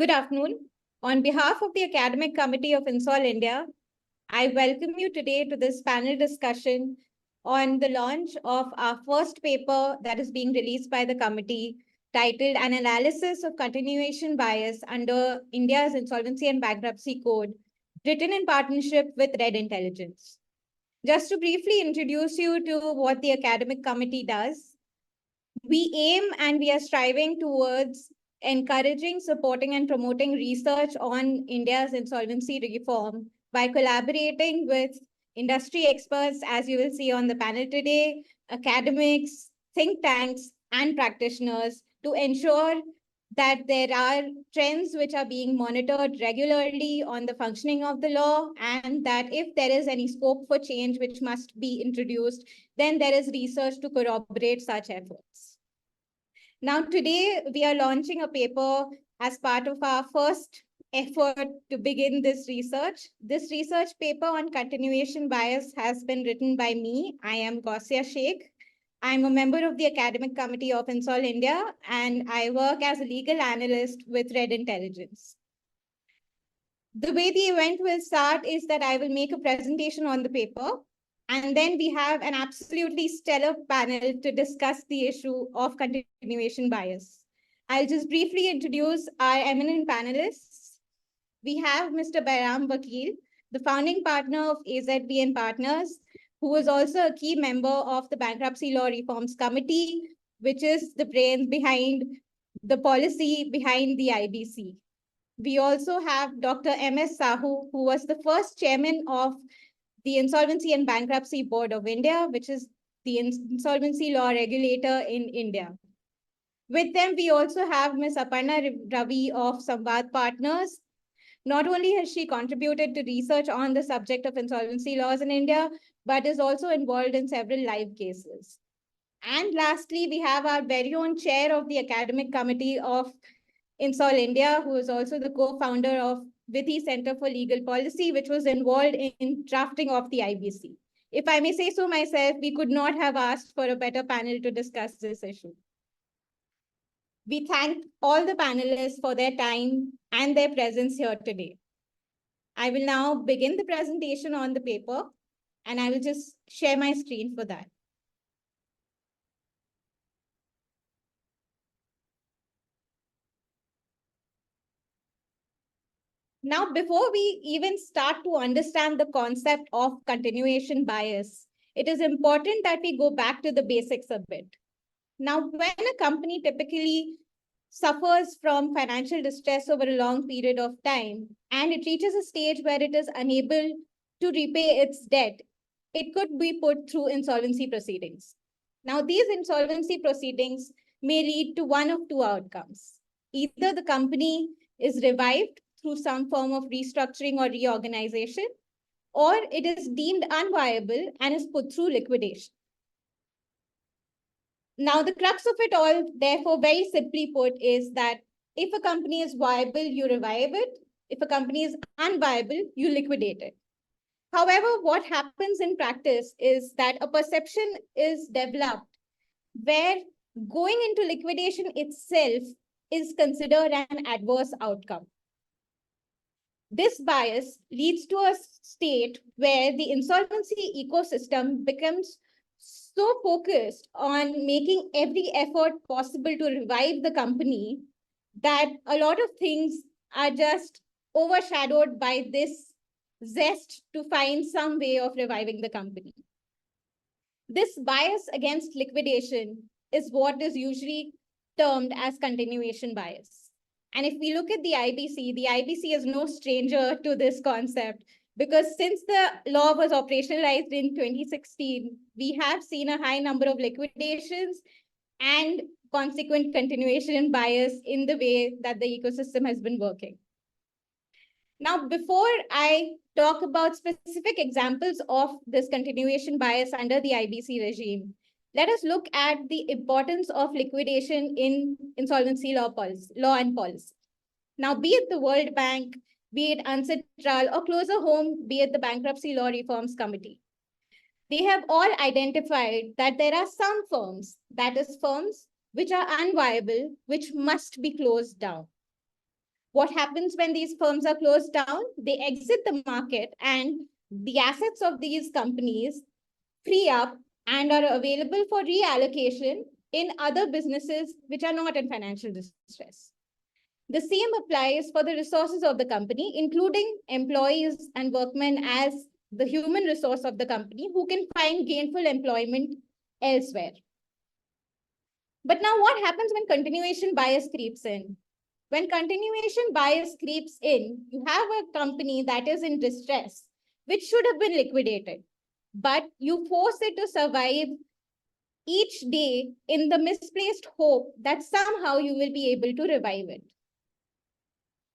Good afternoon. On behalf of the Academic Committee of INSOL India, I welcome you today to this panel discussion on the launch of our first paper that is being released by the committee titled An Analysis of Continuation Bias under India's Insolvency and Bankruptcy Code, written in partnership with Red Intelligence. Just to briefly introduce you to what the Academic Committee does, we aim and we are striving towards encouraging, supporting, and promoting research on India's insolvency reform by collaborating with industry experts, as you will see on the panel today, academics, think tanks, and practitioners to ensure that there are trends which are being monitored regularly on the functioning of the law, and that if there is any scope for change which must be introduced, then there is research to corroborate such efforts. Now, today we are launching a paper as part of our first effort to begin this research. This research paper on continuation bias has been written by me. I am Gausia Sheikh. I'm a member of the Academic Committee of INSOL India, and I work as a legal analyst with Red Intelligence. The way the event will start is that I will make a presentation on the paper, and then we have an absolutely stellar panel to discuss the issue of continuation bias. I'll just briefly introduce our eminent panelists. We have Mr. Bahram Vakil, the founding partner of AZB Partners, who is also a key member of the Bankruptcy Law Reforms Committee, which is the brains behind the policy behind the IBC. We also have Dr. M.S. Sahoo, who was the first chairman of the Insolvency and Bankruptcy Board of India, which is the insolvency law regulator in India. With them, we also have Ms. Aparna Ravi of Samvad Partners. Not only has she contributed to research on the subject of insolvency laws in India, but is also involved in several live cases. And lastly, we have our very own chair of the Academic Committee of INSOL India, who is also the co-founder of Vithi Center for Legal Policy, which was involved in drafting of the IBC. If I may say so myself, we could not have asked for a better panel to discuss this issue. We thank all the panelists for their time and their presence here today. I will now begin the presentation on the paper, and I will just share my screen for that. Now, before we even start to understand the concept of continuation bias, it is important that we go back to the basics a bit. Now, when a company typically suffers from financial distress over a long period of time, and it reaches a stage where it is unable to repay its debt, it could be put through insolvency proceedings. Now, these insolvency proceedings may lead to one of two outcomes. Either the company is revived through some form of restructuring or reorganization, or it is deemed unviable and is put through liquidation. Now, the crux of it all, therefore, very simply put, is that if a company is viable, you revive it. If a company is unviable, you liquidate it. However, what happens in practice is that a perception is developed where going into liquidation itself is considered an adverse outcome. This bias leads to a state where the insolvency ecosystem becomes so focused on making every effort possible to revive the company that a lot of things are just overshadowed by this zest to find some way of reviving the company. This bias against liquidation is what is usually termed as continuation bias. And if we look at the IBC is no stranger to this concept, because since the law was operationalized in 2016, we have seen a high number of liquidations and consequent continuation bias in the way that the ecosystem has been working. Now, before I talk about specific examples of this continuation bias under the IBC regime, let us look at the importance of liquidation in insolvency law and policy. Now, be it the World Bank, be it UNCITRAL, or closer home, be it the Bankruptcy Law Reforms Committee, they have all identified that there are some firms, that is firms which are unviable, which must be closed down. What happens when these firms are closed down? They exit the market and the assets of these companies free up and are available for reallocation in other businesses which are not in financial distress. The same applies for the resources of the company, including employees and workmen as the human resource of the company who can find gainful employment elsewhere. But now what happens when continuation bias creeps in? When continuation bias creeps in, you have a company that is in distress, which should have been liquidated, but you force it to survive each day in the misplaced hope that somehow you will be able to revive it.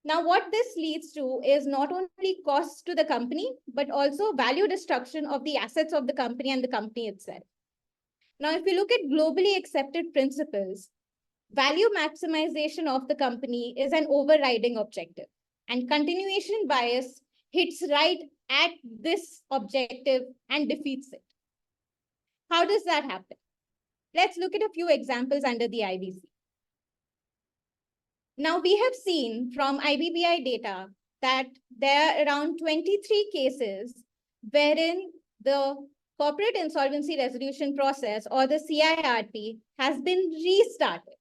Now, what this leads to is not only costs to the company, but also value destruction of the assets of the company and the company itself. Now, if you look at globally accepted principles, value maximization of the company is an overriding objective, and continuation bias hits right at this objective and defeats it. How does that happen? Let's look at a few examples under the IBC. Now, we have seen from IBBI data that there are around 23 cases wherein the corporate insolvency resolution process, or the CIRP, has been restarted.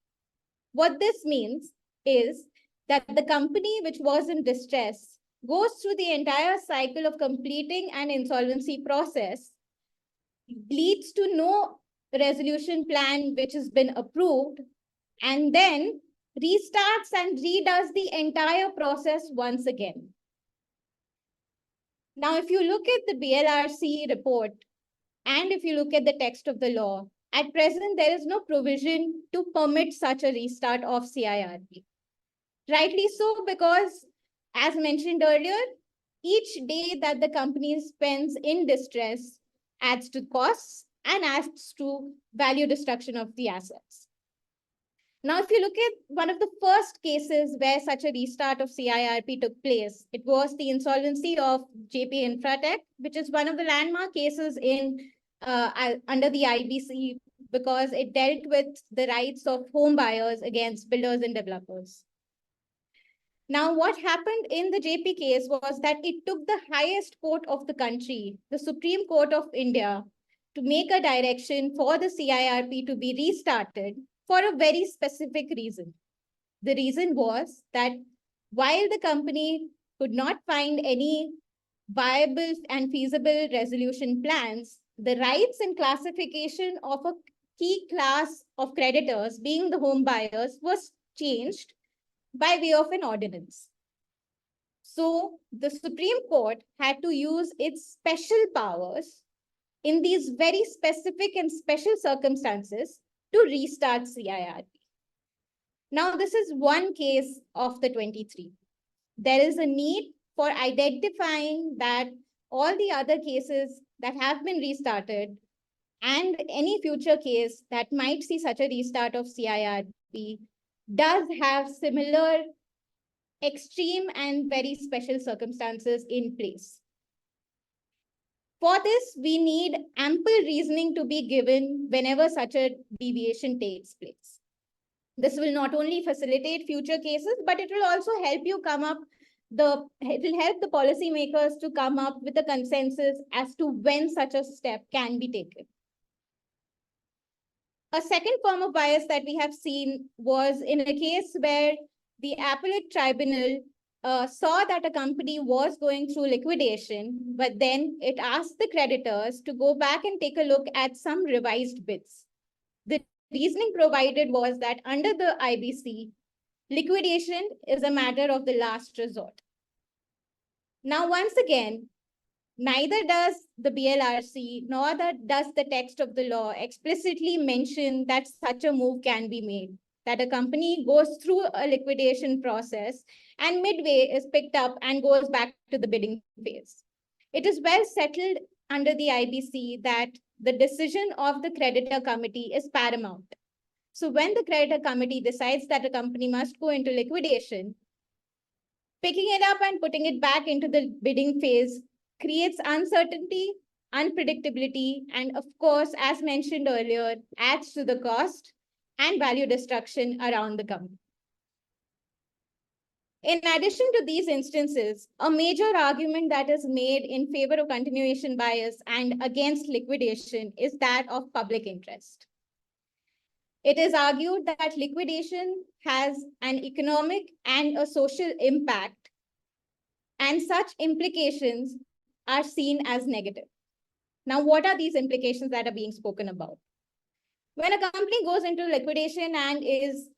What this means is that the company which was in distress goes through the entire cycle of completing an insolvency process, leads to no resolution plan which has been approved, and then restarts and redoes the entire process once again. Now, if you look at the BLRC report, and if you look at the text of the law, at present, there is no provision to permit such a restart of CIRP. Rightly so, because as mentioned earlier, each day that the company spends in distress adds to costs and adds to value destruction of the assets. Now, if you look at one of the first cases where such a restart of CIRP took place, it was the insolvency of JP Infratech, which is one of the landmark cases in under the IBC because it dealt with the rights of home buyers against builders and developers. Now, what happened in the JP case was that it took the highest court of the country, the Supreme Court of India, to make a direction for the CIRP to be restarted for a very specific reason. The reason was that while the company could not find any viable and feasible resolution plans, the rights and classification of a key class of creditors, being the home buyers, was changed by way of an ordinance. So the Supreme Court had to use its special powers in these very specific and special circumstances to restart CIRP. Now, this is one case of the 23. There is a need for identifying that all the other cases that have been restarted and any future case that might see such a restart of CIRP does have similar extreme and very special circumstances in place. For this, we need ample reasoning to be given whenever such a deviation takes place. This will not only facilitate future cases, but it will also help you it will help the policymakers to come up with a consensus as to when such a step can be taken. A second form of bias that we have seen was in a case where the appellate tribunal saw that a company was going through liquidation, but then it asked the creditors to go back and take a look at some revised bids. The reasoning provided was that under the IBC, liquidation is a matter of the last resort. Now, once again, neither does the BLRC nor does the text of the law explicitly mention that such a move can be made, that a company goes through a liquidation process and midway is picked up and goes back to the bidding phase. It is well settled under the IBC that the decision of the creditor committee is paramount. So when the creditor committee decides that a company must go into liquidation, picking it up and putting it back into the bidding phase creates uncertainty, unpredictability, and of course, as mentioned earlier, adds to the cost and value destruction around the company. In addition to these instances, a major argument that is made in favor of continuation bias and against liquidation is that of public interest. It is argued that liquidation has an economic and a social impact, and such implications are seen as negative. Now, what are these implications that are being spoken about? When a company goes into liquidation and is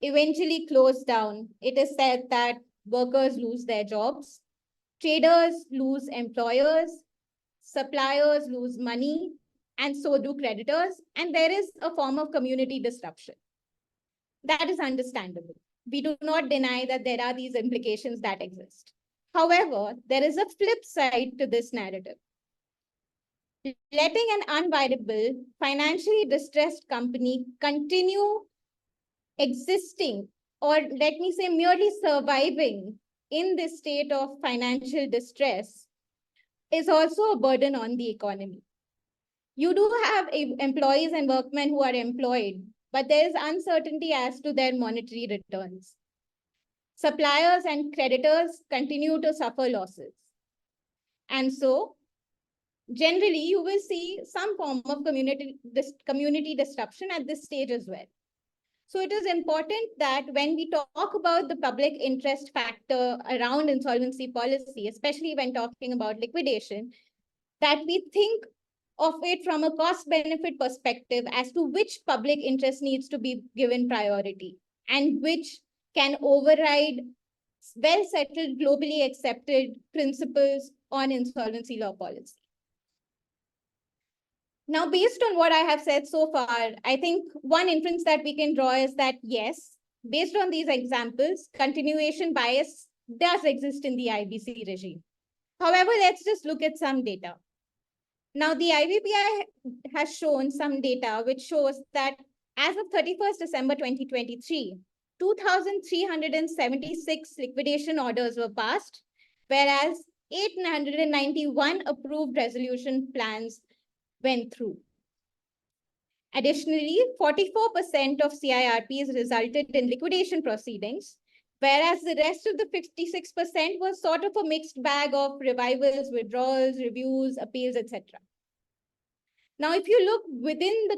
eventually closed down, it is said that workers lose their jobs, traders lose employers, suppliers lose money, and so do creditors, and there is a form of community disruption. That is understandable. We do not deny that there are these implications that exist. However, there is a flip side to this narrative. Letting an unviable, financially distressed company continue existing, or let me say merely surviving in this state of financial distress, is also a burden on the economy. You do have employees and workmen who are employed, but there is uncertainty as to their monetary returns. Suppliers and creditors continue to suffer losses. And so, generally, you will see some form of community disruption at this stage as well. So it is important that when we talk about the public interest factor around insolvency policy, especially when talking about liquidation, that we think of it from a cost-benefit perspective as to which public interest needs to be given priority and which can override well-settled, globally accepted principles on insolvency law policy. Now, based on what I have said so far, I think one inference that we can draw is that, yes, based on these examples, continuation bias does exist in the IBC regime. However, let's just look at some data. Now, the IBPI has shown some data which shows that as of 31st December 2023, 2,376 liquidation orders were passed, whereas 891 approved resolution plans went through. Additionally, 44% of CIRPs resulted in liquidation proceedings, whereas the rest of the 56% was sort of a mixed bag of revivals, withdrawals, reviews, appeals, etc. Now, if you look within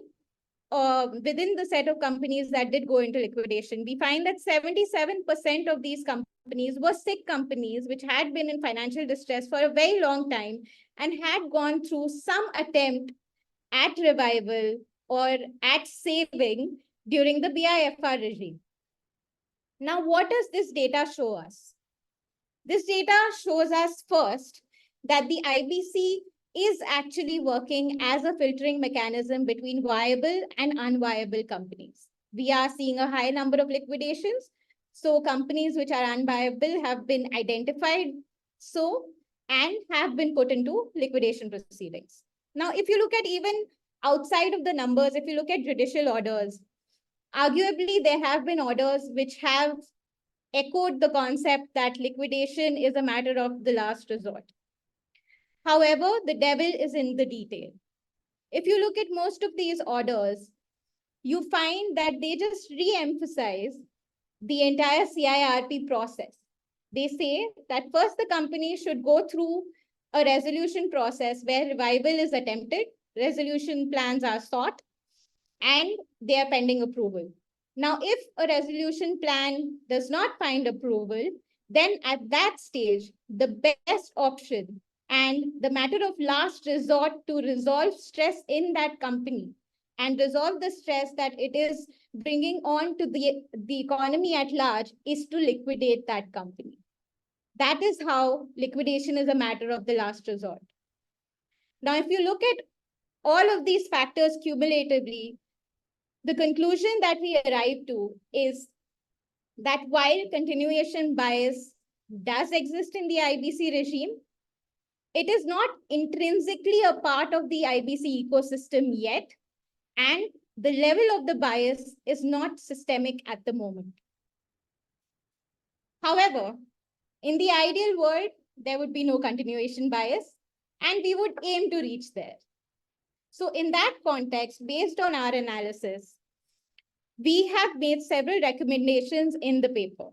the set of companies that did go into liquidation, we find that 77% of these companies were sick companies which had been in financial distress for a very long time and had gone through some attempt at revival or at saving during the BIFR regime. Now, what does this data show us? This data shows us first that the IBC is actually working as a filtering mechanism between viable and unviable companies. We are seeing a high number of liquidations. So companies which are unviable have been identified and have been put into liquidation proceedings. Now, if you look at even outside of the numbers, if you look at judicial orders, arguably there have been orders which have echoed the concept that liquidation is a matter of the last resort. However, the devil is in the detail. If you look at most of these orders, you find that they just re-emphasize the entire CIRP process. They say that first the company should go through a resolution process where revival is attempted, resolution plans are sought, and they are pending approval. Now, if a resolution plan does not find approval, then at that stage, the best option and the matter of last resort to resolve stress in that company and resolve the stress that it is bringing on to the economy at large is to liquidate that company. That is how liquidation is a matter of the last resort. Now, if you look at all of these factors cumulatively, the conclusion that we arrive to is that while continuation bias does exist in the IBC regime, it is not intrinsically a part of the IBC ecosystem yet, and the level of the bias is not systemic at the moment. However, in the ideal world, there would be no continuation bias, and we would aim to reach there. So in that context, based on our analysis, we have made several recommendations in the paper.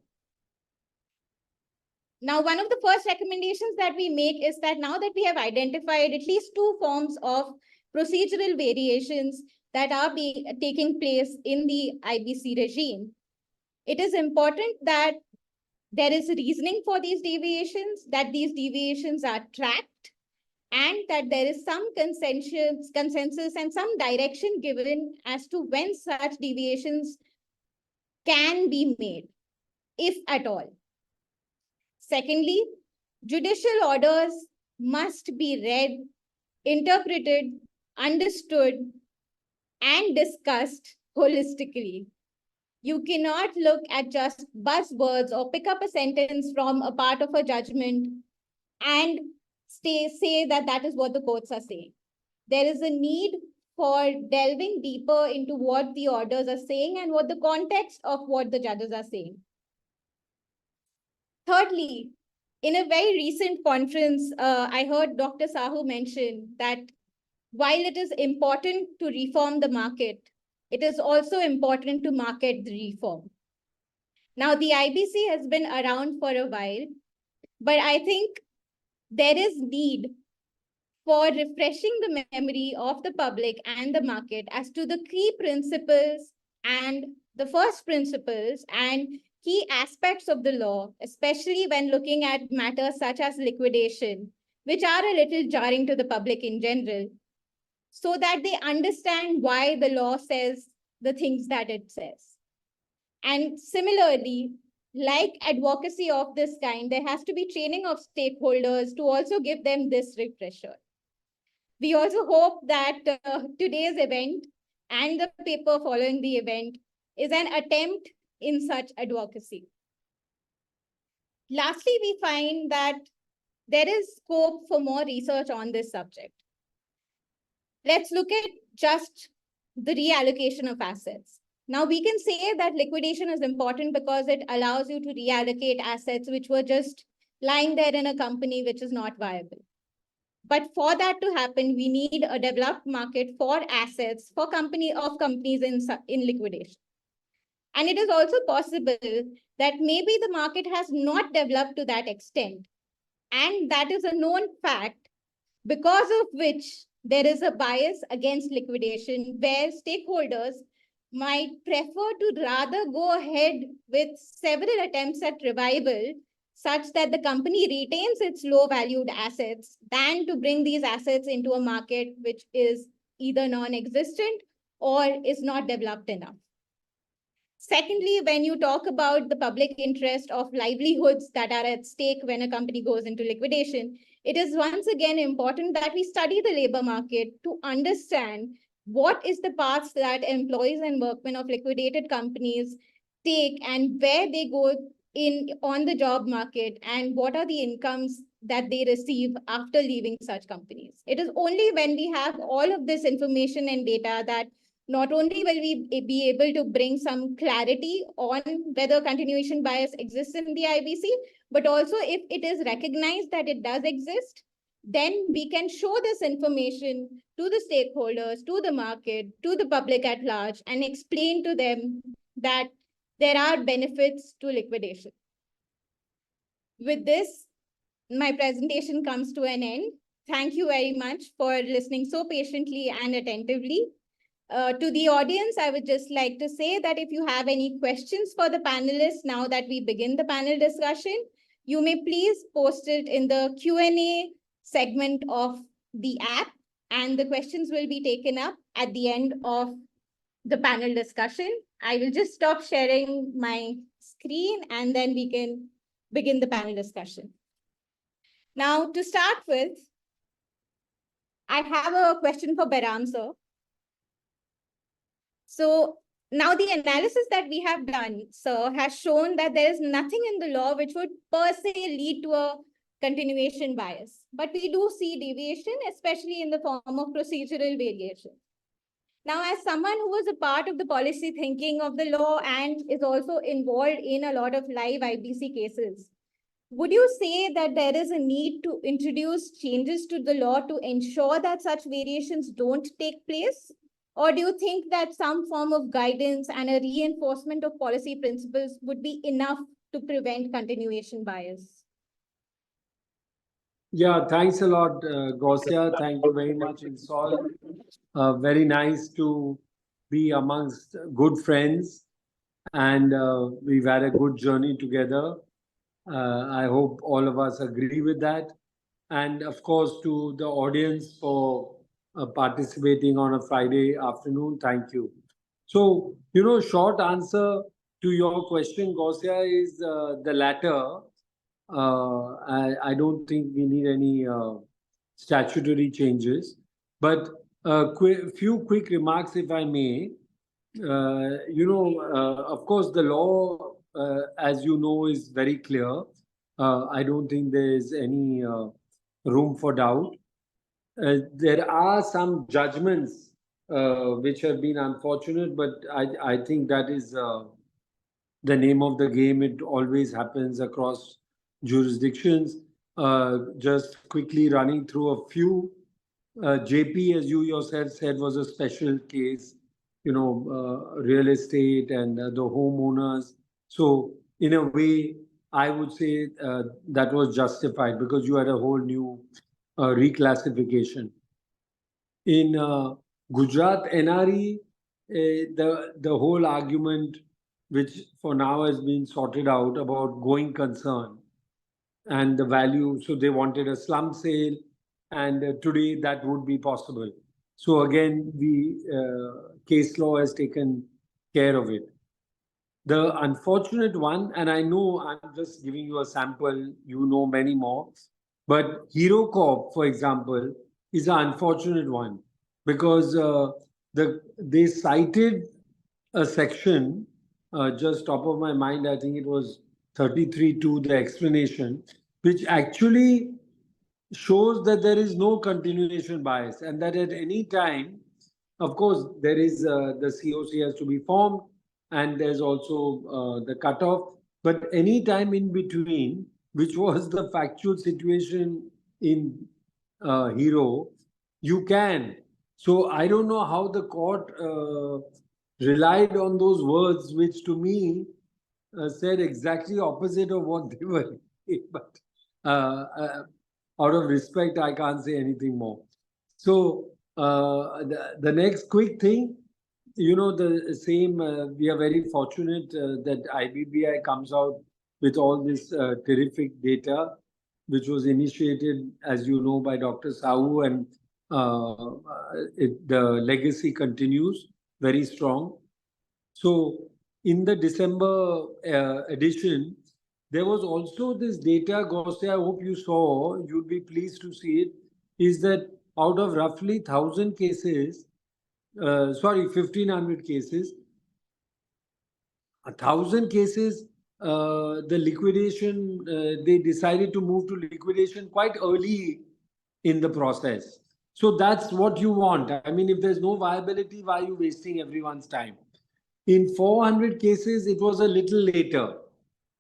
Now, one of the first recommendations that we make is that now that we have identified at least two forms of procedural variations that are taking place in the IBC regime, it is important that there is reasoning for these deviations, that these deviations are tracked, and that there is some consensus and some direction given as to when such deviations can be made, if at all. Secondly, judicial orders must be read, interpreted, understood, and discussed holistically. You cannot look at just buzzwords or pick up a sentence from a part of a judgment and say that that is what the courts are saying. There is a need for delving deeper into what the orders are saying and what the context of what the judges are saying. Thirdly, in a very recent conference, I heard Dr. Sahoo mention that while it is important to reform the market, it is also important to market the reform. Now, the IBC has been around for a while, but I think there is need for refreshing the memory of the public and the market as to the key principles and the first principles and key aspects of the law, especially when looking at matters such as liquidation, which are a little jarring to the public in general, so that they understand why the law says the things that it says. And similarly, like advocacy of this kind, there has to be training of stakeholders to also give them this refresher. We also hope that today's event and the paper following the event is an attempt in such advocacy. Lastly, we find that there is scope for more research on this subject. Let's look at just the reallocation of assets. Now, we can say that liquidation is important because it allows you to reallocate assets which were just lying there in a company which is not viable. But for that to happen, we need a developed market for assets for companies in liquidation. And it is also possible that maybe the market has not developed to that extent. And that is a known fact, because of which there is a bias against liquidation where stakeholders might prefer to rather go ahead with several attempts at revival such that the company retains its low valued assets than to bring these assets into a market which is either non-existent or is not developed enough. Secondly, when you talk about the public interest of livelihoods that are at stake when a company goes into liquidation, it is once again important that we study the labor market to understand what is the paths that employees and workmen of liquidated companies take and where they go in on the job market and what are the incomes that they receive after leaving such companies. It is only when we have all of this information and data that not only will we be able to bring some clarity on whether continuation bias exists in the IBC, but also if it is recognized that it does exist, then we can show this information to the stakeholders, to the market, to the public at large, and explain to them that there are benefits to liquidation. With this, my presentation comes to an end. Thank you very much for listening so patiently and attentively. To the audience, I would just like to say that if you have any questions for the panelists now that we begin the panel discussion, you may please post it in the Q&A segment of the app, and the questions will be taken up at the end of the panel discussion. I will just stop sharing my screen and then we can begin the panel discussion. Now, to start with, I have a question for Bahram sir. So now the analysis that we have done, sir, has shown that there is nothing in the law which would per se lead to a continuation bias. But we do see deviation, especially in the form of procedural variation. Now, as someone who was a part of the policy thinking of the law and is also involved in a lot of live IBC cases, would you say that there is a need to introduce changes to the law to ensure that such variations don't take place? Or do you think that some form of guidance and a reinforcement of policy principles would be enough to prevent continuation bias? Yeah, thanks a lot, Gausia. Thank you very much, Insol. Very nice to be amongst good friends, and we've had a good journey together. I hope all of us agree with that. And of course, to the audience for participating on a Friday afternoon, thank you. So, short answer to your question, Gausia, is the latter. I don't think we need any statutory changes. But few quick remarks, if I may. Of course, the law, as you know, is very clear. I don't think there is any room for doubt. There are some judgments which have been unfortunate, but I think that is the name of the game. It always happens across jurisdictions. Just quickly running through a few. JP, as you yourself said, was a special case, real estate and the homeowners. So, in a way, I would say that was justified because you had a whole new reclassification. In Gujarat NRE, the whole argument, which for now has been sorted out about going concern and the value. So they wanted a slum sale, and today that would be possible. So again, the case law has taken care of it. The unfortunate one, and I know I'm just giving you a sample, you know many more, but Hero Corp, for example, is an unfortunate one because they cited a section, just top of my mind, I think it was 33 to the explanation, which actually shows that there is no continuation bias and that at any time, of course, there is the COC has to be formed and there's also the cutoff. But any time in between, which was the factual situation in Hero, you can. So I don't know how the court relied on those words, which to me said exactly opposite of what they were. But out of respect, I can't say anything more. So the next quick thing, the same, we are very fortunate that IBBI comes out with all this terrific data, which was initiated, as you know, by Dr. Sahoo, and the legacy continues very strong. So in the December edition, there was also this data, Gausia, I hope you saw, you'd be pleased to see it, is that out of roughly 1,000 cases, 1,500 cases, 1,000 cases, the liquidation, they decided to move to liquidation quite early in the process. So that's what you want. I mean, if there's no viability, why are you wasting everyone's time? In 400 cases, it was a little later.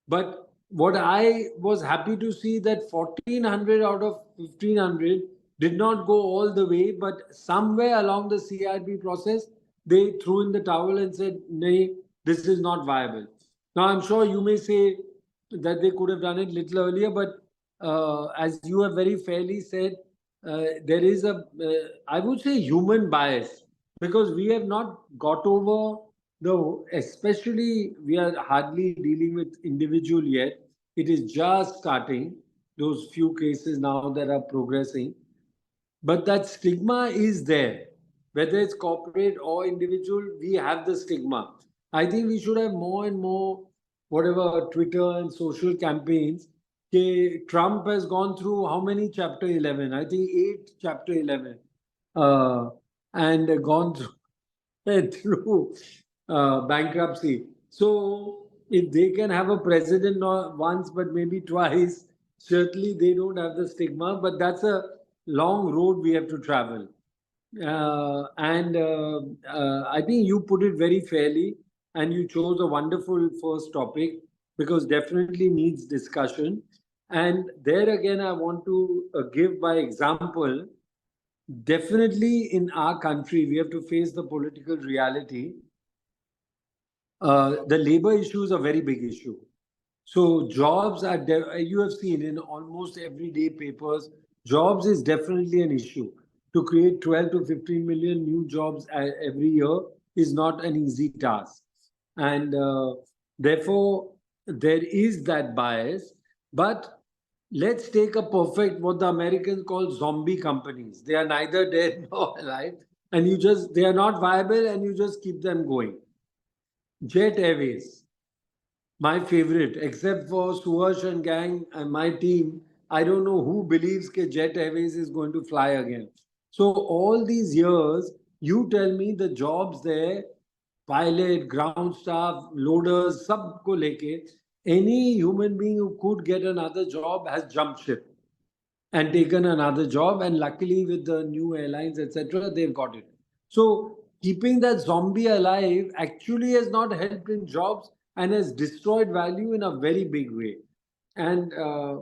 But what I was happy to see that 1,400 out of 1,500 did not go all the way, but somewhere along the CIP process, they threw in the towel and said, "Nay, this is not viable." Now, I'm sure you may say that they could have done it a little earlier, but as you have very fairly said, there is I would say, human bias because we have not got over especially we are hardly dealing with individual yet. It is just starting, those few cases now that are progressing. But that stigma is there. Whether it's corporate or individual, we have the stigma. I think we should have more and more, whatever, Twitter and social campaigns. Okay, Trump has gone through how many Chapter 11? I think 8 Chapter 11. And gone through bankruptcy. So if they can have a president not once but maybe twice, certainly they don't have the stigma. But that's a long road we have to travel. And I think you put it very fairly, and you chose a wonderful first topic because definitely needs discussion. And there again, I want to give by example. Definitely in our country, we have to face the political reality. The labor issue is a very big issue. So jobs are, you have seen in almost everyday papers, jobs is definitely an issue. To create 12 to 15 million new jobs every year is not an easy task. And therefore, there is that bias. But let's take a perfect, what the Americans call zombie companies. They are neither dead nor alive. And they are not viable and you just keep them going. Jet Airways, my favorite, except for Suhash and gang and my team. I don't know who believes that Jet Airways is going to fly again. So all these years, you tell me the jobs there, pilot, ground staff, loaders, sab ko leke, any human being who could get another job has jumped ship and taken another job. And luckily, with the new airlines, etc., they've got it. So keeping that zombie alive actually has not helped in jobs and has destroyed value in a very big way. And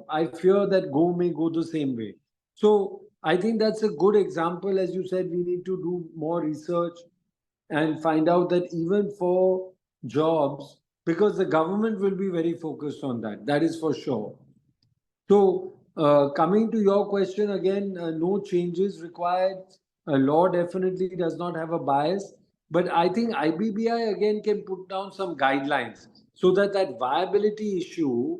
I fear that Go may go the same way. So I think that's a good example. As you said, we need to do more research and find out that even for jobs, because the government will be very focused on that. That is for sure. So, coming to your question again, no changes required. Law definitely does not have a bias, but I think IBBI again can put down some guidelines so that that viability issue,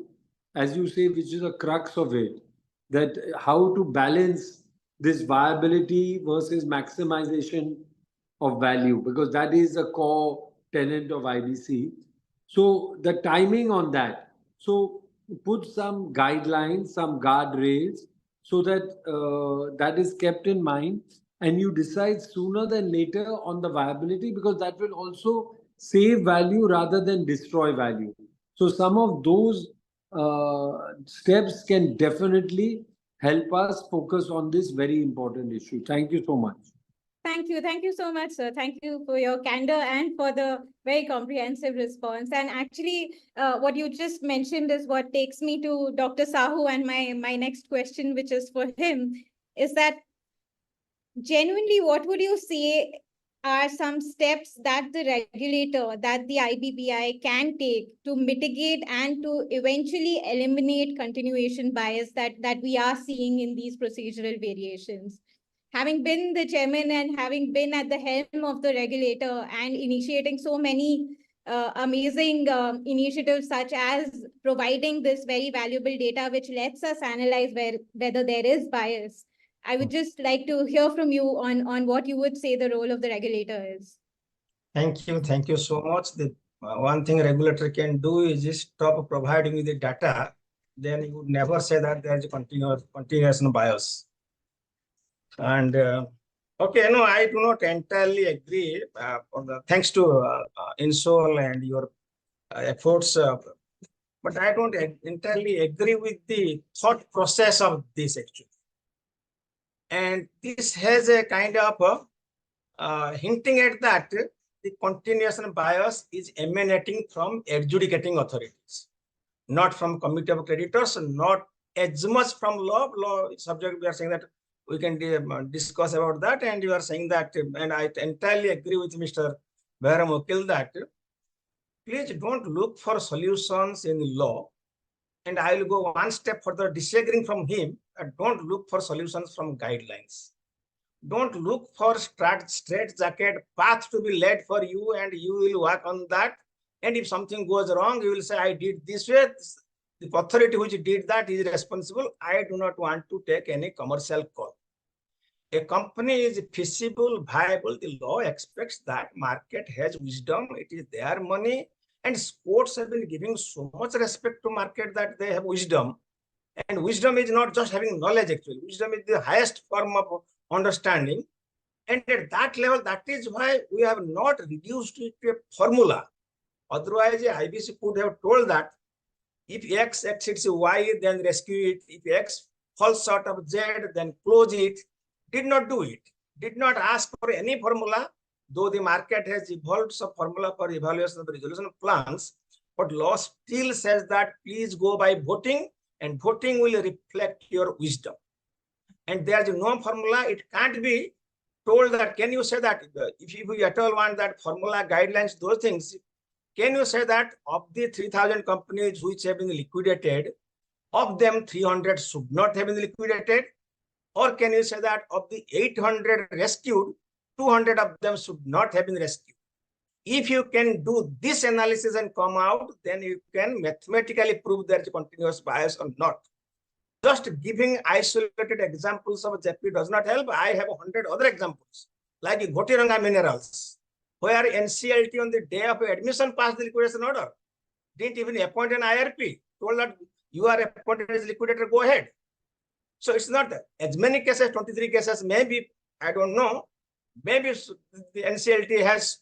as you say, which is a crux of it, that how to balance this viability versus maximization of value, because that is a core tenet of IBC. So the timing on that. So put some guidelines, some guardrails, so that that is kept in mind, and you decide sooner than later on the viability, because that will also save value rather than destroy value. So some of those steps can definitely help us focus on this very important issue. Thank you so much. Thank you. Thank you so much, sir. Thank you for your candor and for the very comprehensive response. And actually, what you just mentioned is what takes me to Dr. Sahoo, and my next question, which is for him, is that genuinely, what would you say are some steps that the regulator, that the IBBI can take to mitigate and to eventually eliminate continuation bias that we are seeing in these procedural variations? Having been the chairman and having been at the helm of the regulator and initiating so many amazing initiatives, such as providing this very valuable data which lets us analyze whether there is bias, I would just like to hear from you on what you would say the role of the regulator is. Thank you. Thank you so much. The one thing regulator can do is just stop providing you the data. Then you would never say that there is a continuation bias. And okay, no, I do not entirely agree. Thanks to INSOL and your efforts, but I don't entirely agree with the thought process of this actually. And this has a kind of hinting at that the continuation bias is emanating from adjudicating authorities, not from committee of creditors, not as much from law. Law subject, we are saying that we can discuss about that, and you are saying that, and I entirely agree with Mr. Bahram Vakil that please don't look for solutions in law. And I will go one step further, disagreeing from him. Don't look for solutions from guidelines. Don't look for straight jacket path to be led for you, and you will work on that. And if something goes wrong, you will say, I did this way. The authority which did that is responsible. I do not want to take any commercial call. A company is feasible, viable. The law expects that market has wisdom. It is their money. And courts have been giving so much respect to market that they have wisdom. And wisdom is not just having knowledge, actually. Wisdom is the highest form of understanding. And at that level, that is why we have not reduced it to a formula. Otherwise, IBC could have told that if X exceeds Y, then rescue it. If X falls short of Z, then close it. Did not do it. Did not ask for any formula, though the market has evolved some formula for evaluation of the resolution plans. But law still says that please go by voting, and voting will reflect your wisdom. And there is no formula. It can't be told that, can you say that if you at all want that formula, guidelines, those things, can you say that of the 3,000 companies which have been liquidated, of them 300 should not have been liquidated? Or can you say that of the 800 rescued, 200 of them should not have been rescued? If you can do this analysis and come out, then you can mathematically prove there is a continuous bias or not. Just giving isolated examples of JP does not help. I have 100 other examples, like Gotiranga Minerals, where NCLT on the day of admission passed the liquidation order, didn't even appoint an IRP, told that you are appointed as liquidator, go ahead. So it's not as many cases, 23 cases, maybe, I don't know, maybe the NCLT has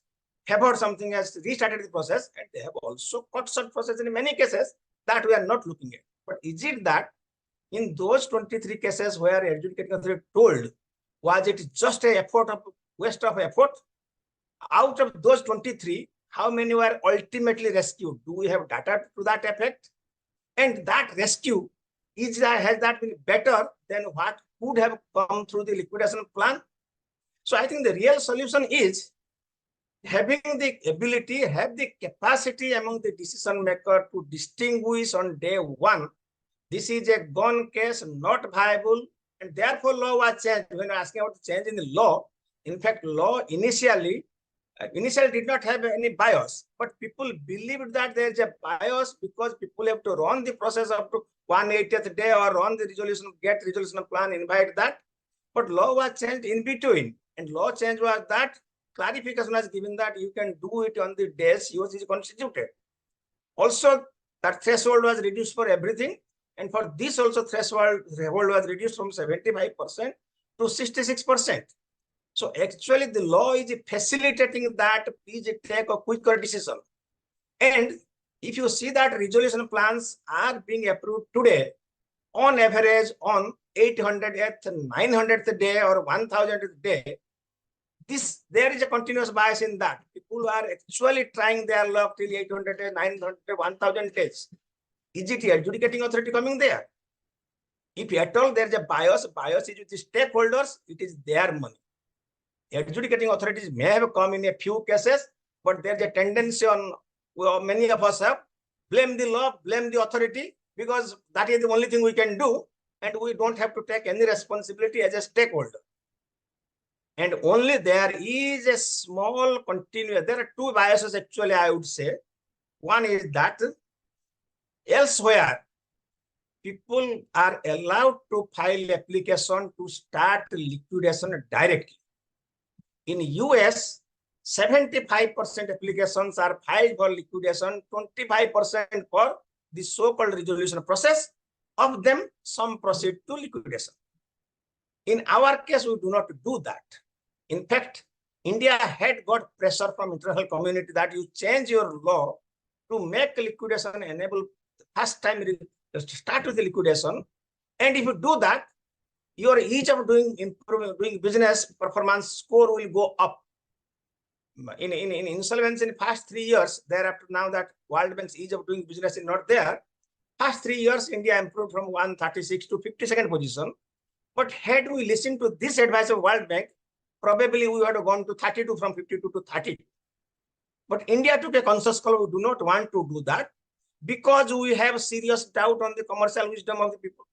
favored something, has restarted the process, and they have also cut short process in many cases that we are not looking at. But is it that in those 23 cases where adjudicating authority told, was it just a effort of waste of effort? Out of those 23, how many were ultimately rescued? Do we have data to that effect? And that rescue, has that been better than what could have come through the liquidation plan? So I think the real solution is having the ability, have the capacity among the decision maker to distinguish on day one, this is a gone case, not viable, and therefore law was changed. When you're asking about change in the law, in fact, law initially did not have any bias, but people believed that there is a bias because people have to run the process up to 180th day or run the resolution, get resolution plan, invite that. But law was changed in between, and law change was that clarification was given that you can do it on the days yours is constituted. Also, that threshold was reduced for everything, and for this also threshold was reduced from 75% to 66%. So actually the law is facilitating that please take a quicker decision. And if you see that resolution plans are being approved today, on average on 800th, 900th day or 1000th day, there is a continuous bias in that. People are actually trying their luck till 800, 900, 1000 days. Is it adjudicating authority coming there? If at all there is a bias is with the stakeholders, it is their money. Adjudicating authorities may have come in a few cases, but there's a tendency on, well, many of us have, blame the law, blame the authority, because that is the only thing we can do, and we don't have to take any responsibility as a stakeholder. And only there is a small continuous, there are two biases actually, I would say. One is that elsewhere, people are allowed to file application to start liquidation directly. In US, 75% applications are filed for liquidation, 25% for the so-called resolution process. Of them, some proceed to liquidation. In our case, we do not do that. In fact, India had got pressure from international community that you change your law to make liquidation enable first time start with the liquidation. And if you do that, your ease of doing business performance score will go up. In insolvency in past 3 years, thereafter now that World Bank's ease of doing business is not there, past 3 years, India improved from 136 to 52nd position. But had we listened to this advice of World Bank, probably we would have gone to 32 from 52 to 30. But India took a conscious call. We do not want to do that because we have serious doubt on the commercial wisdom of the people.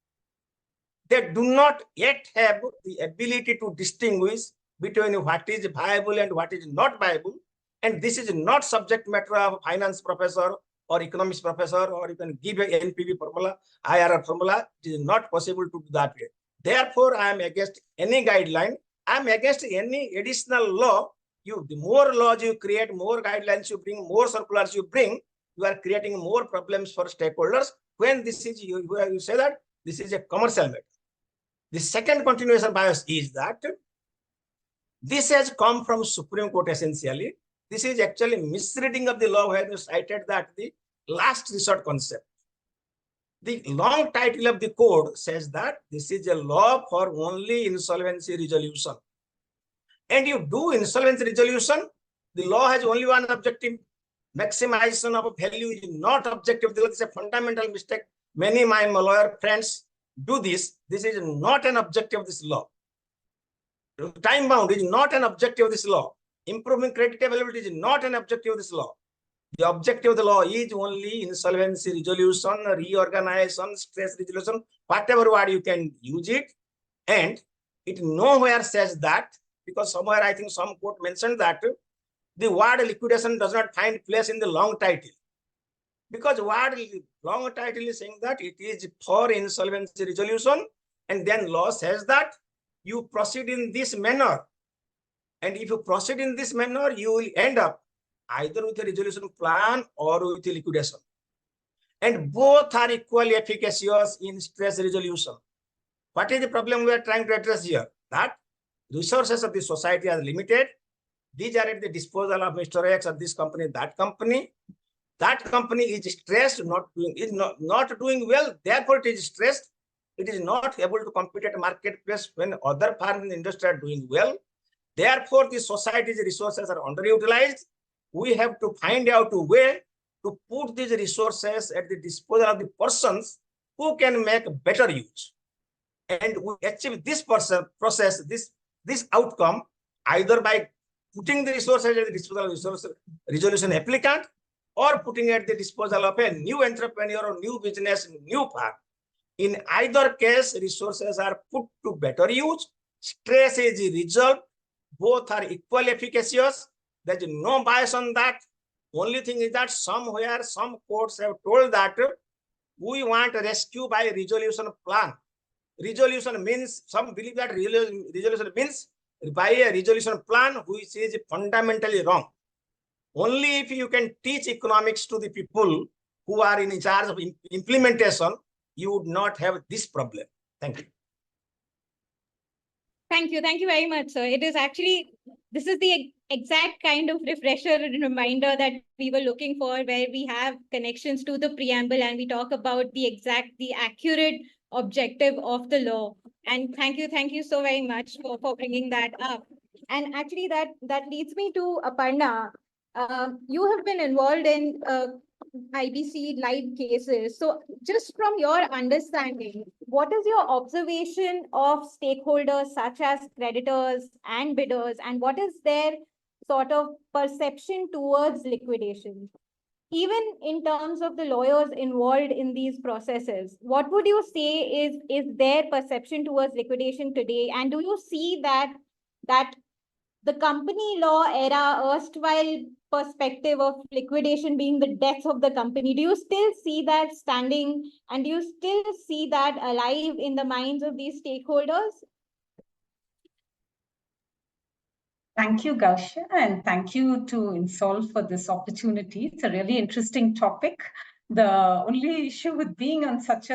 They do not yet have the ability to distinguish between what is viable and what is not viable. And this is not subject matter of finance professor or economics professor, or you can give a NPV formula, IRR formula. It is not possible to do that way. Therefore, I am against any guideline. I am against any additional law. The more laws you create, more guidelines you bring, more circulars you bring, you are creating more problems for stakeholders. When this is, you say that this is a commercial matter. The second continuation bias is that this has come from Supreme Court essentially. This is actually misreading of the law where you cited that the last resort concept. The long title of the code says that this is a law for only insolvency resolution. And you do insolvency resolution, the law has only one objective. Maximization of value is not objective. This is a fundamental mistake. Many of my lawyer friends do this. This is not an objective of this law. Time bound is not an objective of this law. Improving credit availability is not an objective of this law. The objective of the law is only insolvency resolution, reorganization, stress resolution, whatever word you can use it. And It nowhere says that, because somewhere I think some court mentioned that the word liquidation does not find place in the long title. Because word long title is saying that it is for insolvency resolution, and then law says that you proceed in this manner. And if you proceed in this manner, you will end up either with a resolution plan or with a liquidation. And both are equally efficacious in stress resolution. What is the problem we are trying to address here? That resources of the society are limited. These are at the disposal of Mr. X or this company, that company. That company is stressed, not doing well. Therefore, it is stressed. It is not able to compete at marketplace when other firms in the industry are doing well. Therefore, the society's resources are underutilized. We have to find out a way to put these resources at the disposal of the persons who can make better use. And we achieve this process, this outcome, either by putting the resources at the disposal of resource resolution applicant, or putting at the disposal of a new entrepreneur or new business, new firm. In either case, resources are put to better use. Stress is resolved. Both are equally efficacious. There is no bias on that. Only thing is that somewhere some courts have told that we want a rescue by resolution plan. Resolution means, some believe that resolution means by a resolution plan, which is fundamentally wrong. Only if you can teach economics to the people who are in charge of implementation, you would not have this problem. Thank you. Thank you. Thank you very much, sir. It is actually, this is the exact kind of refresher and reminder that we were looking for, where we have connections to the preamble and we talk about the accurate objective of the law. And thank you so very much for bringing that up. And actually that leads me to Aparna. You have been involved in IBC live cases. So just from your understanding, what is your observation of stakeholders such as creditors and bidders, and what is their sort of perception towards liquidation? Even in terms of the lawyers involved in these processes, what would you say is their perception towards liquidation today? And do you see that the company law era, erstwhile perspective of liquidation being the death of the company, do you still see that standing, and do you still see that alive in the minds of these stakeholders? Thank you, Gausha, and thank you to INSOL for this opportunity. It's a really interesting topic. The only issue with being on such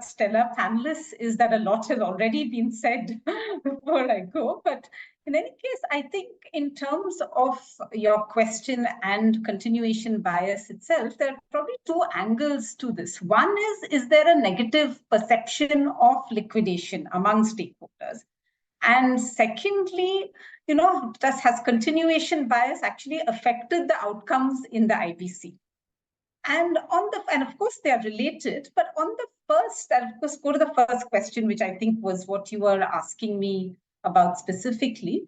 stellar panelists is that a lot has already been said before I go. But in any case, I think in terms of your question and continuation bias itself, there are probably two angles to this. One is there a negative perception of liquidation among stakeholders? And secondly, has continuation bias actually affected the outcomes in the IBC? And of course they are related, but on the first, I'll of course go to the first question, which I think was what you were asking me about specifically.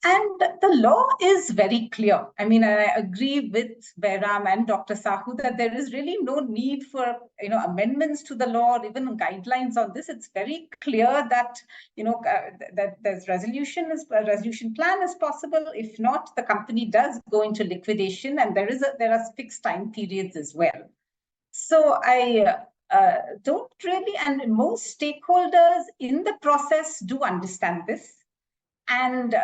And the law is very clear. I mean, I agree with Bahram and Dr. Sahoo that there is really no need for amendments to the law or even guidelines on this. It's very clear that that there's a resolution plan is possible. If not, the company does go into liquidation, and there are fixed time periods as well. So I don't really, and most stakeholders in the process do understand this. And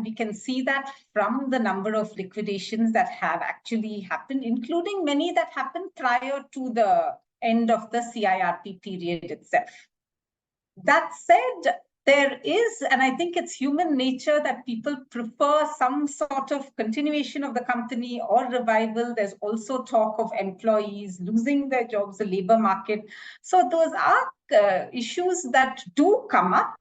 we can see that from the number of liquidations that have actually happened, including many that happened prior to the end of the CIRP period itself. That said, there is, and I think it's human nature that people prefer some sort of continuation of the company or revival. There's also talk of employees losing their jobs, the labor market. So those are issues that do come up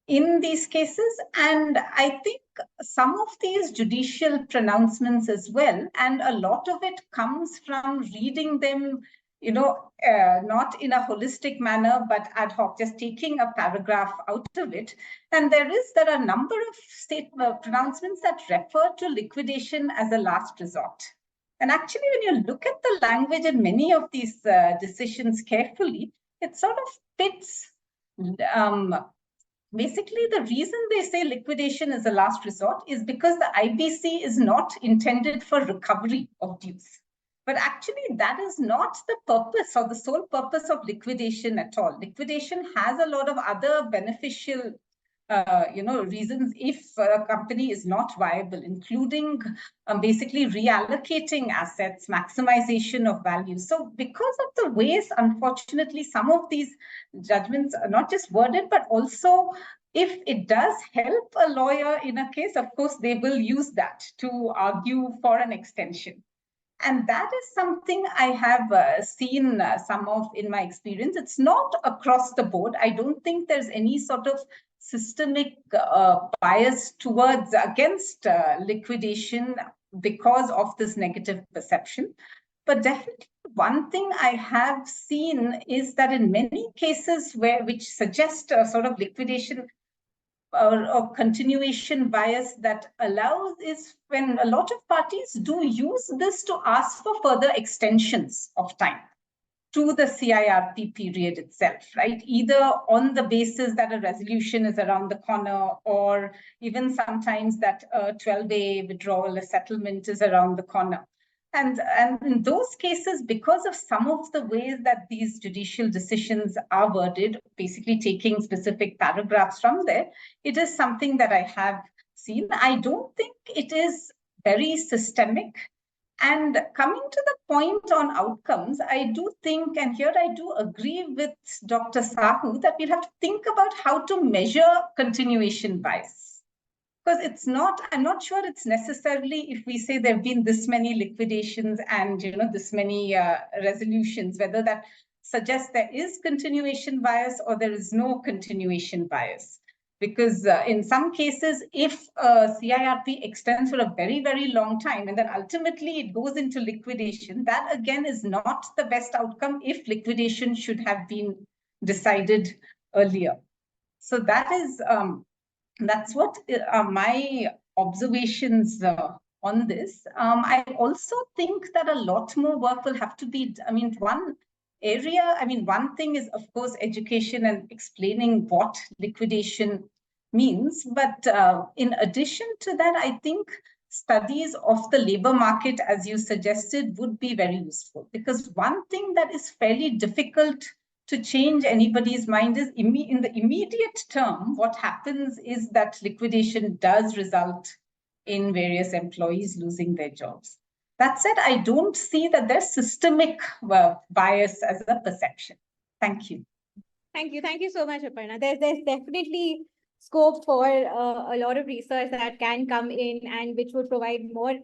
in these cases. And I think some of these judicial pronouncements as well, and a lot of it comes from reading them, not in a holistic manner, but ad hoc, just taking a paragraph out of it. And there are a number of state pronouncements that refer to liquidation as a last resort. And actually, when you look at the language in many of these decisions carefully, it sort of fits basically, the reason they say liquidation is a last resort is because the IBC is not intended for recovery of dues. But actually, that is not the purpose or the sole purpose of liquidation at all. Liquidation has a lot of other beneficial reasons if a company is not viable, including basically reallocating assets, maximization of value. So because of the ways, unfortunately, some of these judgments are not just worded, but also if it does help a lawyer in a case, of course, they will use that to argue for an extension. And that is something I have seen some of in my experience. It's not across the board. I don't think there's any sort of systemic bias towards against liquidation because of this negative perception. But definitely one thing I have seen is that in many cases which suggest a sort of liquidation or continuation bias that allows is when a lot of parties do use this to ask for further extensions of time to the CIRP period itself, right? Either on the basis that a resolution is around the corner, or even sometimes that a 12-day withdrawal, a settlement is around the corner. And in those cases, because of some of the ways that these judicial decisions are worded, basically taking specific paragraphs from there, it is something that I have seen. I don't think it is very systemic. And coming to the point on outcomes, I do think, and here I do agree with Dr. Sahoo, that we'll have to think about how to measure continuation bias. Because it's not, I'm not sure it's necessarily if we say there have been this many liquidations and this many resolutions, whether that suggests there is continuation bias or there is no continuation bias. Because in some cases, if CIRP extends for a very, very long time and then ultimately it goes into liquidation, that again is not the best outcome if liquidation should have been decided earlier. So that is that's what are my observations on this. I also think that a lot more work will have to be, one thing is, of course, education and explaining what liquidation means. But in addition to that, I think studies of the labor market, as you suggested, would be very useful. Because one thing that is fairly difficult to change anybody's mind is in the immediate term, what happens is that liquidation does result in various employees losing their jobs. That said, I don't see that there's systemic bias as a perception. Thank you. Thank you. Thank you so much, Aparna. There's definitely scope for a lot of research that can come in and which would provide more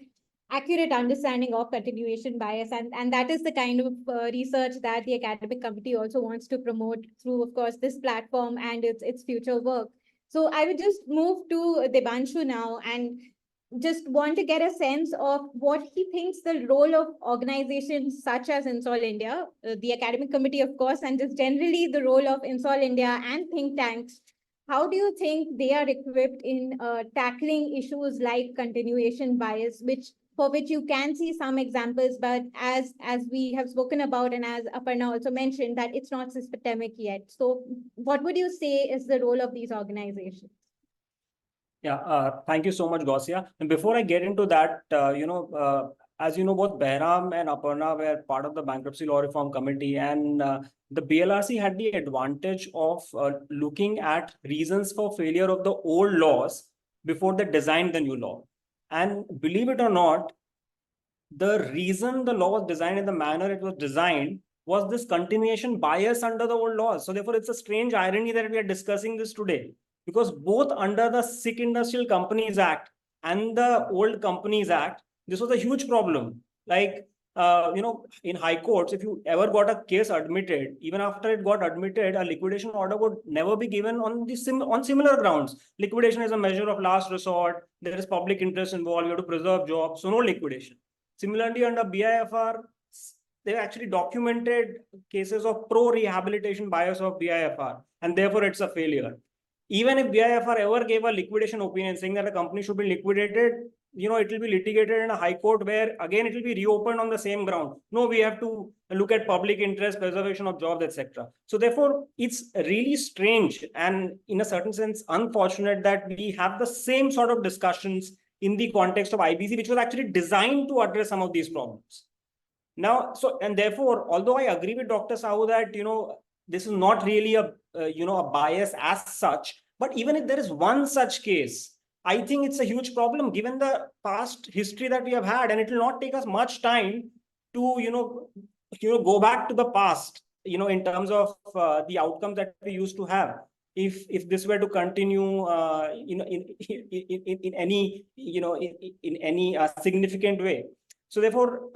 accurate understanding of continuation bias. And that is the kind of research that the academic committee also wants to promote through, of course, this platform and its future work. So I would just move to Debanshu now and just want to get a sense of what he thinks the role of organizations such as INSOL India, the academic committee, of course, and just generally the role of INSOL India and think tanks. How do you think they are equipped in tackling issues like continuation bias, for which you can see some examples, but as we have spoken about and as Aparna also mentioned, that it's not systemic yet. So what would you say is the role of these organizations? Yeah, thank you so much, Gausia. And before I get into that, as you know, both Bahram and Aparna were part of the Bankruptcy Law Reform Committee, and the BLRC had the advantage of looking at reasons for failure of the old laws before they designed the new law. And believe it or not, the reason the law was designed in the manner it was designed was this continuation bias under the old laws. So therefore, it's a strange irony that we are discussing this today, because both under the Sikh Industrial Companies Act and the Old Companies Act, this was a huge problem. Like, in high courts, if you ever got a case admitted, even after it got admitted, a liquidation order would never be given on similar grounds. Liquidation is a measure of last resort. There is public interest involved. You have to preserve jobs, so no liquidation. Similarly, under BIFR, they actually documented cases of pro-rehabilitation bias of BIFR, and therefore it's a failure. Even if BIFR ever gave a liquidation opinion saying that a company should be liquidated, it will be litigated in a high court where again it will be reopened on the same ground. No, we have to look at public interest, preservation of jobs, etc. So therefore, it's really strange and in a certain sense unfortunate that we have the same sort of discussions in the context of IBC, which was actually designed to address some of these problems. Now, and therefore, although I agree with Dr. Sahoo that, this is not really a bias as such, but even if there is one such case, I think it's a huge problem given the past history that we have had, and it will not take us much time to, go back to the past, in terms of the outcomes that we used to have. If this were to continue, in any, in any significant way. So therefore,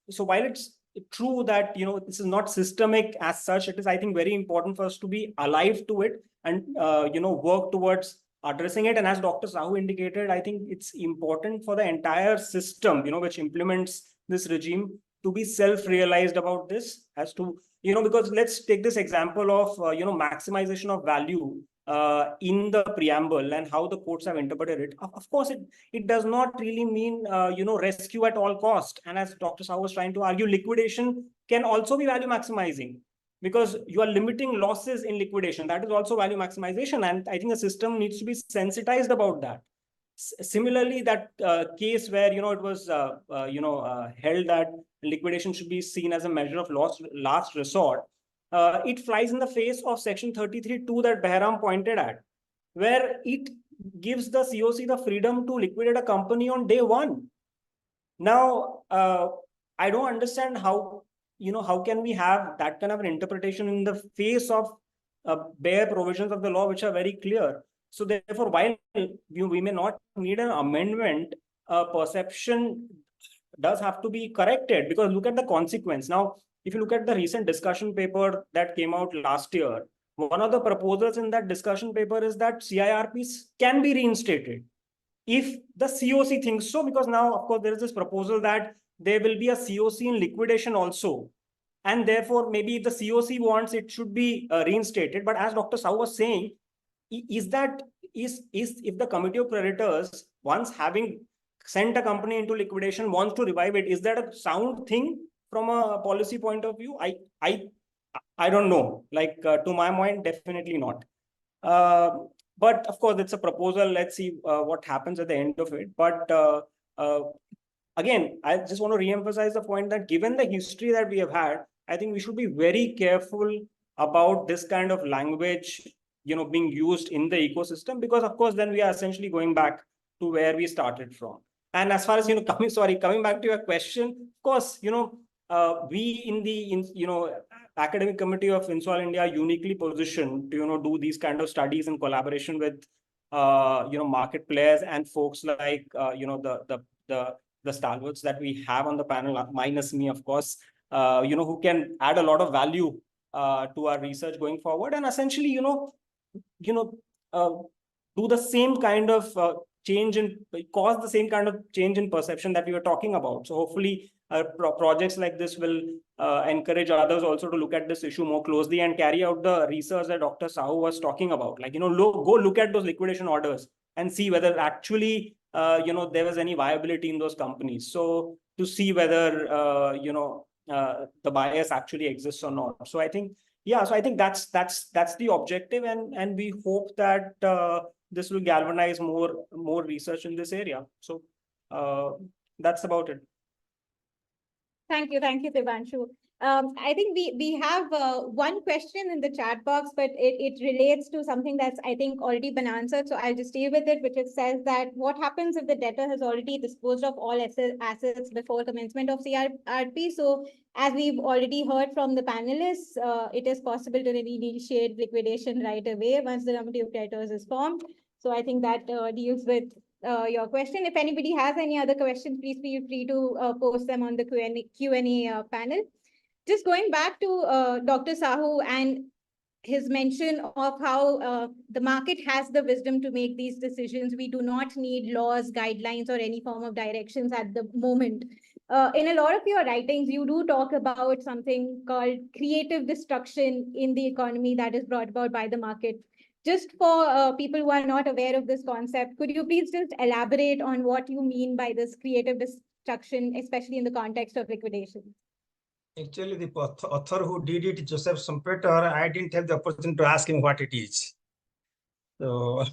so while it's true that, this is not systemic as such, it is, I think, very important for us to be alive to it and, work towards addressing it. And as Dr. Sahoo indicated, I think it's important for the entire system, which implements this regime to be self-realized about this as to, because let's take this example of, maximization of value in the preamble and how the courts have interpreted it. Of course, it does not really mean, rescue at all cost. And as Dr. Sahoo was trying to argue, liquidation can also be value maximizing because you are limiting losses in liquidation. That is also value maximization. And I think the system needs to be sensitized about that. Similarly, that case where, it was, held that liquidation should be seen as a measure of last resort. It flies in the face of section 33(2) that Bahram pointed at, where it gives the COC the freedom to liquidate a company on day one. Now, I don't understand how, how can we have that kind of an interpretation in the face of bare provisions of the law, which are very clear. So therefore, while we may not need an amendment, perception does have to be corrected, because look at the consequence. Now, if you look at the recent discussion paper that came out last year, one of the proposals in that discussion paper is that CIRPs can be reinstated if the COC thinks so, because now, of course, there is this proposal that there will be a COC in liquidation also. And therefore, maybe if the COC wants, it should be reinstated. But as Dr. Sahoo was saying, is if the committee of creditors, once having sent a company into liquidation, wants to revive it, is that a sound thing from a policy point of view? I don't know. Like, to my mind, definitely not. But of course, it's a proposal. Let's see what happens at the end of it. But again, I just want to re-emphasize the point that given the history that we have had, I think we should be very careful about this kind of language, being used in the ecosystem, because of course, then we are essentially going back to where we started from. And as far as, coming back to your question, of course, we in the, Academic Committee of INSOL India are uniquely positioned to, do these kind of studies in collaboration with, market players and folks like, the stalwarts that we have on the panel, minus me, of course, who can add a lot of value to our research going forward, and essentially, do the same kind of change in, cause the same kind of change in perception that we were talking about. So hopefully projects like this will encourage others also to look at this issue more closely and carry out the research that Dr. Sahoo was talking about. Like, go look at those liquidation orders and see whether actually, there was any viability in those companies. So to see whether, the bias actually exists or not. So I think, yeah, so I think that's the objective, and we hope that this will galvanize more research in this area. So that's about it. Thank you, Debanshu. I think we have one question in the chat box, but it relates to something that's, I think, already been answered. So I'll just stay with it, which it says that what happens if the debtor has already disposed of all assets before commencement of CRP? So as we've already heard from the panelists, it is possible to initiate liquidation right away once the committee of creditors is formed. So I think that deals with your question. If anybody has any other questions, please feel free to post them on the Q&A panel. Just going back to Dr. Sahoo and his mention of how the market has the wisdom to make these decisions. We do not need laws, guidelines, or any form of directions at the moment. In a lot of your writings, you do talk about something called creative destruction in the economy that is brought about by the market. Just for people who are not aware of this concept, could you please just elaborate on what you mean by this creative destruction, especially in the context of liquidation? Actually, the author who did it, Joseph Schumpeter, I didn't have the opportunity to ask him what it is. So,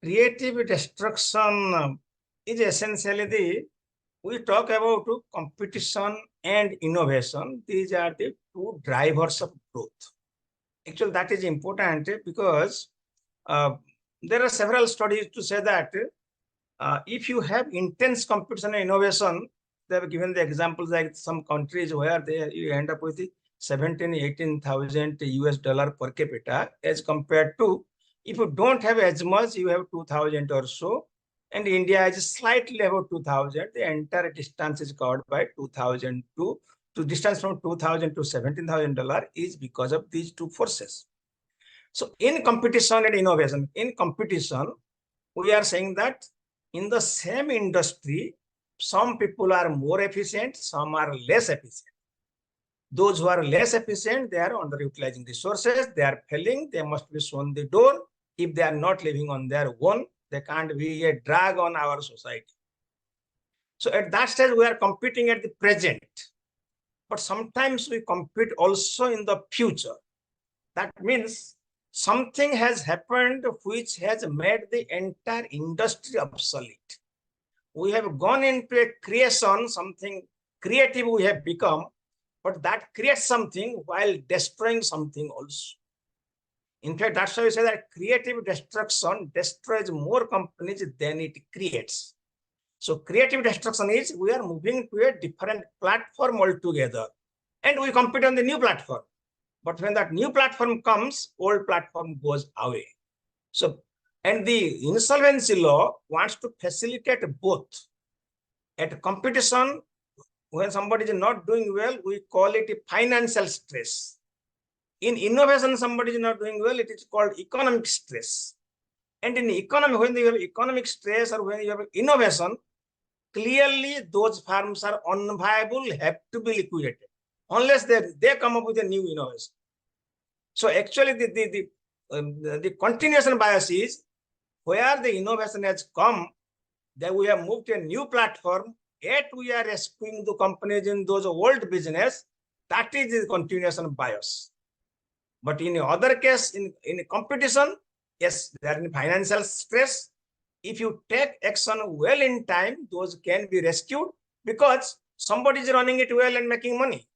creative destruction is essentially we talk about competition and innovation. These are the two drivers of growth. Actually, that is important because there are several studies to say that if you have intense competition and innovation, they have given the examples like some countries where you end up with 17,000-18,000 US dollar per capita, as compared to if you don't have as much, you have 2,000 or so, and India is slightly above 2,000. The entire distance is covered by 2,000 to distance from 2,000 to $17,000 is because of these two forces. So in competition and innovation, in competition, we are saying that in the same industry, some people are more efficient, some are less efficient. Those who are less efficient, they are underutilizing resources, they are failing, they must be shown the door. If they are not living on their own, they can't be a drag on our society. So at that stage, we are competing at the present. But sometimes we compete also in the future. That means something has happened which has made the entire industry obsolete. We have gone into a creation, something creative we have become, but that creates something while destroying something also. In fact, that's why we say that creative destruction destroys more companies than it creates. So creative destruction is we are moving to a different platform altogether, and we compete on the new platform. But when that new platform comes, old platform goes away. So, and the insolvency law wants to facilitate both. At competition, when somebody is not doing well, we call it a financial stress. In innovation, somebody is not doing well, it is called economic stress. And in economy, when you have economic stress or when you have innovation, clearly those firms are unviable, have to be liquidated, unless they come up with a new innovation. So actually, the continuation bias is where the innovation has come, that we have moved to a new platform, yet we are rescuing the companies in those old business. That is the continuation bias. But in other case, in competition, yes, there is financial stress. If you take action well in time, those can be rescued because somebody is running it well and making money.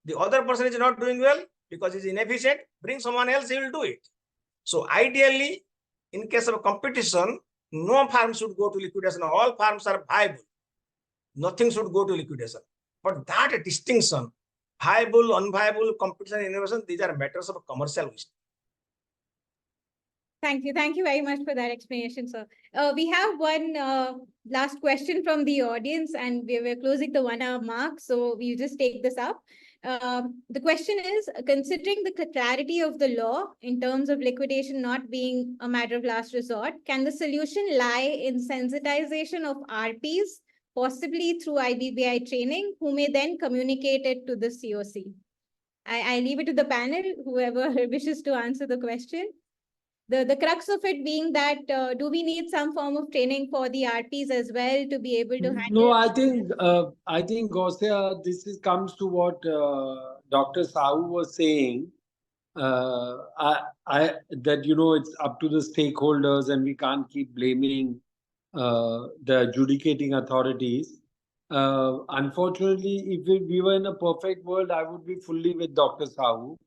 The other person is not doing well because he's inefficient. Bring someone else, he will do it. So ideally, in case of competition, no firm should go to liquidation. All firms are viable. Nothing should go to liquidation. But that distinction, viable, unviable, competition, innovation, these are matters of commercial wisdom. Thank you. Thank you very much for that explanation, sir. We have one last question from the audience, and we're closing the 1 hour mark. So we just take this up. The question is, considering the clarity of the law in terms of liquidation not being a matter of last resort, can the solution lie in sensitization of RPs, possibly through IBBI training, who may then communicate it to the COC? I leave it to the panel, whoever wishes to answer the question. The crux of it being that, do we need some form of training for the RPs as well to be able to handle? No, I think, Gausia, comes to what Dr. Sahoo was saying. That, it's up to the stakeholders and we can't keep blaming the adjudicating authorities. Unfortunately, if we were in a perfect world, I would be fully with Dr. Sahoo,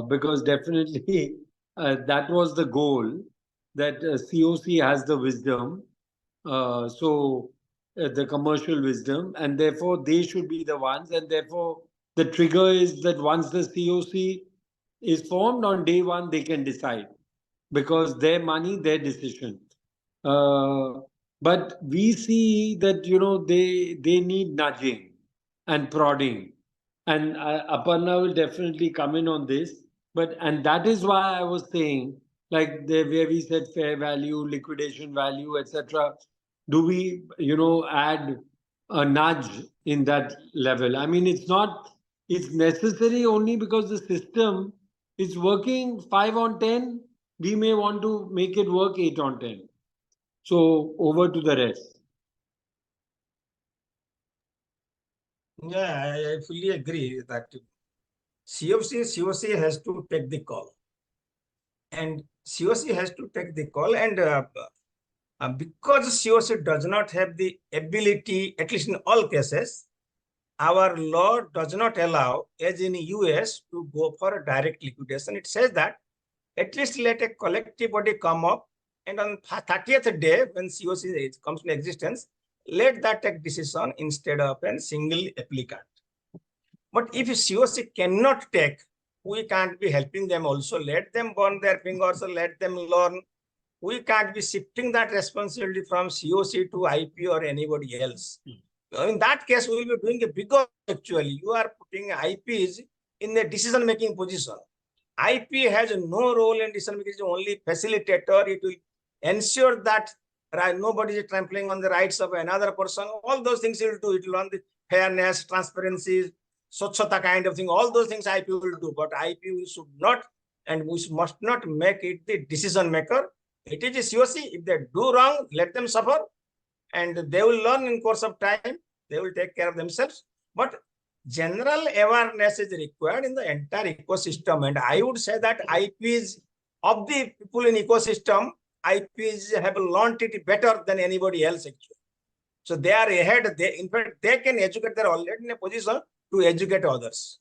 because definitely that was the goal, that COC has the wisdom, the commercial wisdom, and therefore they should be the ones, and therefore the trigger is that once the COC is formed on day one, they can decide, because their money, their decision. But we see that, they need nudging and prodding. And Aparna will definitely come in on this. And that is why I was saying, like where we said fair value, liquidation value, etc. Do we, add a nudge in that level? I mean, it's necessary only because the system it's working 5 on 10, we may want to make it work 8 on 10. So over to the rest. Yeah, I fully agree that COC has to take the call. And COC has to take the call, and because COC does not have the ability, at least in all cases, our law does not allow, as in US, to go for a direct liquidation. It says that at least let a collective body come up, and on 30th day, when COC comes into existence, let that take decision instead of a single applicant. But if COC cannot take, we can't be helping them also. Let them burn their fingers or let them learn. We can't be shifting that responsibility from COC to IP or anybody else. In that case, we will be doing a bigger actually. You are putting IPs in a decision-making position. IP has no role in decision-making, it's only facilitator. It will ensure that nobody is trampling on the rights of another person. All those things it will do. It will run the fairness, transparency, Swachhata kind of thing. All those things IP will do. But IP we should not, and we must not make it the decision maker. It is a COC. If they do wrong, let them suffer. And they will learn in course of time. They will take care of themselves. But general awareness is required in the entire ecosystem. And I would say that IPs of the people in ecosystem, IPs have learned it better than anybody else actually. So they are ahead. In fact, they can educate. They're already in a position to educate others.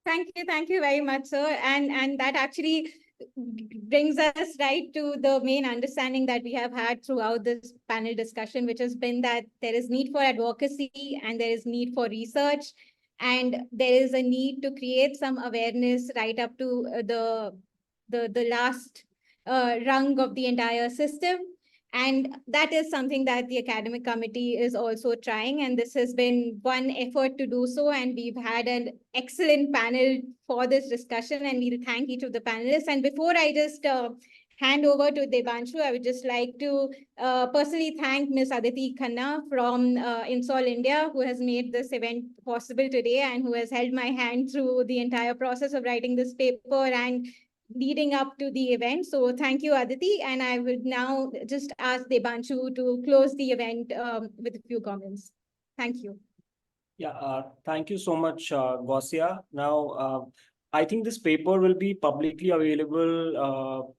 Thank you very much, sir. And that actually brings us right to the main understanding that we have had throughout this panel discussion, which has been that there is need for advocacy and there is need for research, and there is a need to create some awareness right up to the last rung of the entire system. And that is something that the academic committee is also trying. And this has been one effort to do so. And we've had an excellent panel for this discussion. And we'll thank each of the panelists. And before I just hand over to Debanshu, I would just like to personally thank Ms. Aditi Khanna from INSOL India, who has made this event possible today and who has held my hand through the entire process of writing this paper and leading up to the event. So thank you, Aditi. And I would now just ask Debanshu to close the event with a few comments. Thank you. Yeah, thank you so much, Gausia. Now, I think this paper will be publicly available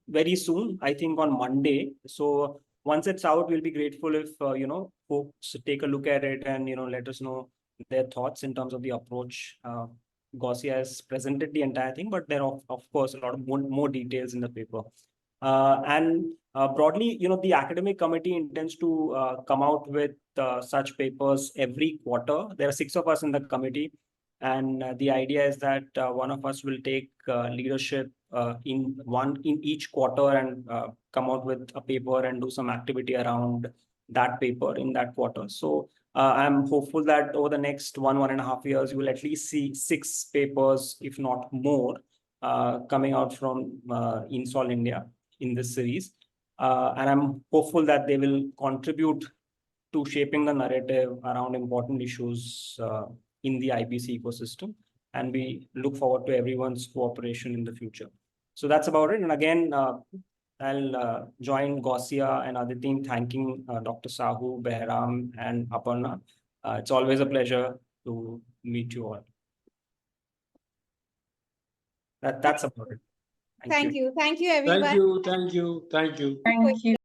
very soon, I think on Monday. So once it's out, we'll be grateful if, folks take a look at it and, let us know their thoughts in terms of the approach. Gausia has presented the entire thing, but there are, of course, a lot of more details in the paper. Broadly, the academic committee intends to come out with such papers every quarter. There are 6 of us in the committee, and the idea is that one of us will take leadership in each quarter and come out with a paper and do some activity around that paper in that quarter. So I'm hopeful that over the next 1.5 years, you will at least see 6 papers, if not more, coming out from INSOL India in this series. And I'm hopeful that they will contribute to shaping the narrative around important issues in the IBC ecosystem. And we look forward to everyone's cooperation in the future. So that's about it. And again, I'll join Gausia and Aditi in thanking Dr. Sahoo, Bahram, and Aparna. It's always a pleasure to meet you all. That's about it. Thank you. Thank you, everyone. Thank you. Thank you.